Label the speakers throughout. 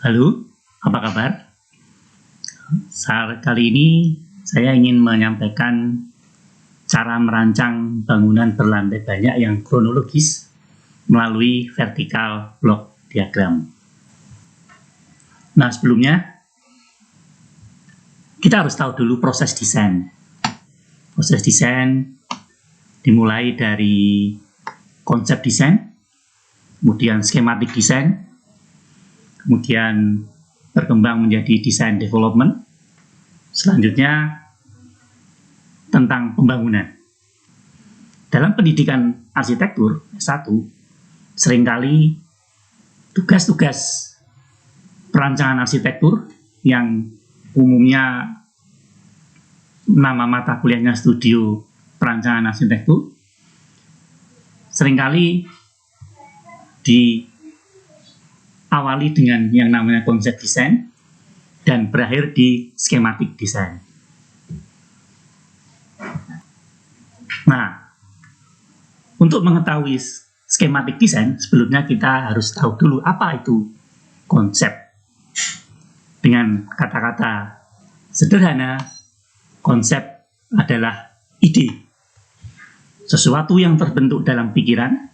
Speaker 1: Halo, apa kabar? Saat kali ini saya ingin menyampaikan cara merancang bangunan berlantai banyak yang kronologis melalui vertikal block diagram. Nah, sebelumnya kita harus tahu dulu proses desain. Proses desain dimulai dari konsep desain, kemudian skematik desain, kemudian berkembang menjadi desain development, selanjutnya tentang pembangunan. Dalam pendidikan arsitektur S1, seringkali tugas-tugas perancangan arsitektur yang umumnya nama mata kuliahnya studio perancangan arsitektur, seringkali diawali dengan yang namanya konsep desain dan berakhir di skematik desain. Nah, untuk mengetahui skematik desain, sebelumnya kita harus tahu dulu apa itu konsep. Dengan kata-kata sederhana, konsep adalah ide. Sesuatu yang terbentuk dalam pikiran,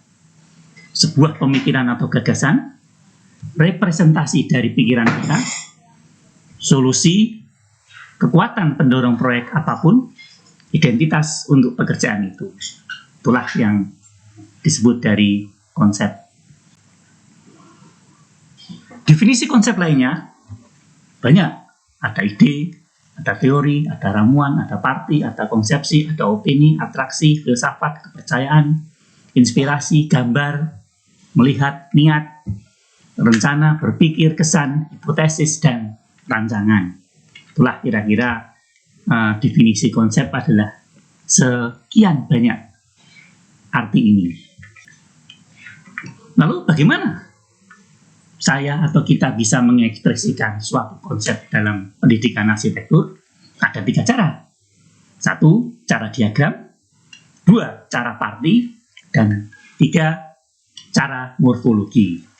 Speaker 1: sebuah pemikiran atau gagasan, representasi dari pikiran kita, solusi, kekuatan pendorong proyek apapun, identitas untuk pekerjaan itu. Itulah yang disebut dari konsep. Definisi konsep lainnya banyak. Ada ide, ada teori, ada ramuan, ada parti, ada konsepsi, ada opini, atraksi, filsafat, kepercayaan, inspirasi, gambar, melihat, niat, rencana, berpikir, kesan, hipotesis, dan rancangan. Itulah kira-kira definisi konsep adalah sekian banyak arti ini. Lalu bagaimana saya atau kita bisa mengekspresikan suatu konsep dalam pendidikan arsitektur? Ada 3 cara. 1, cara diagram. 2, cara parti. Dan 3, cara morfologi.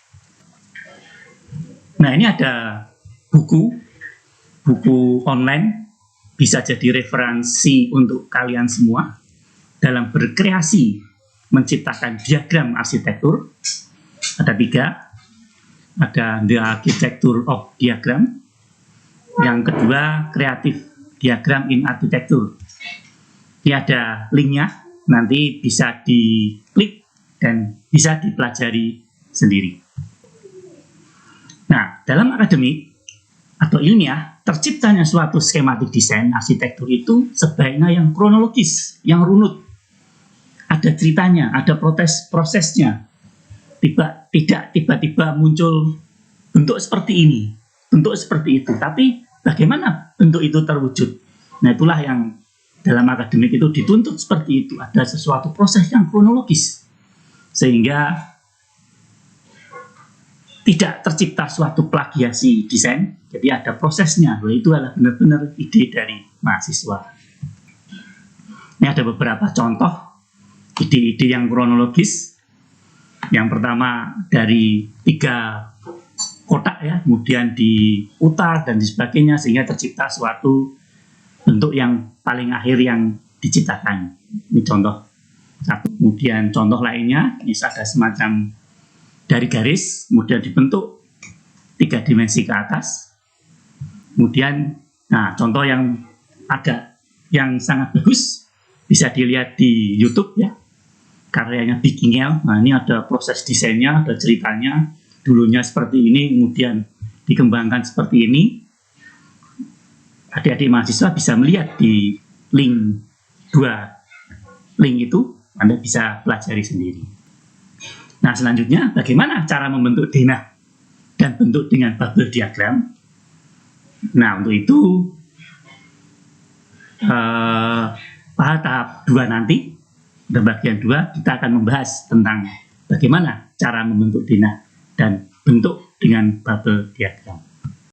Speaker 1: Nah, ini ada buku online, bisa jadi referensi untuk kalian semua dalam berkreasi menciptakan diagram arsitektur. Ada 3, ada The Architecture of Diagram, yang kedua Creative Diagram in Architecture. Ini ada linknya, nanti bisa diklik dan bisa dipelajari sendiri. Nah, dalam akademik atau ilmiah, terciptanya suatu skematik desain arsitektur itu sebaiknya yang kronologis, yang runut. Ada ceritanya, ada prosesnya. Tidak tiba-tiba muncul bentuk seperti ini, bentuk seperti itu. Tapi bagaimana bentuk itu terwujud? Nah, itulah yang dalam akademik itu dituntut seperti itu. Ada sesuatu proses yang kronologis, sehingga tidak tercipta suatu plagiasi desain. Jadi ada prosesnya. Itu adalah benar-benar ide dari mahasiswa. Ini ada beberapa contoh ide-ide yang kronologis. Yang pertama dari 3 kotak ya, kemudian diputar dan sebagainya sehingga tercipta suatu bentuk yang paling akhir yang diciptakan. Ini contoh satu. Kemudian contoh lainnya, ini ada semacam dari garis, kemudian dibentuk 3 dimensi ke atas. Kemudian, nah contoh yang yang sangat bagus bisa dilihat di YouTube ya, karyanya Bikingel. Nah, ini ada proses desainnya, ada ceritanya. Dulunya seperti ini, kemudian dikembangkan seperti ini. Adik-adik mahasiswa bisa melihat di link 2 link itu, Anda bisa pelajari sendiri. Nah, selanjutnya bagaimana cara membentuk denah dan bentuk dengan bubble diagram? Nah, untuk itu pada tahap 2 nanti, pada bagian 2, kita akan membahas tentang bagaimana cara membentuk denah dan bentuk dengan bubble diagram.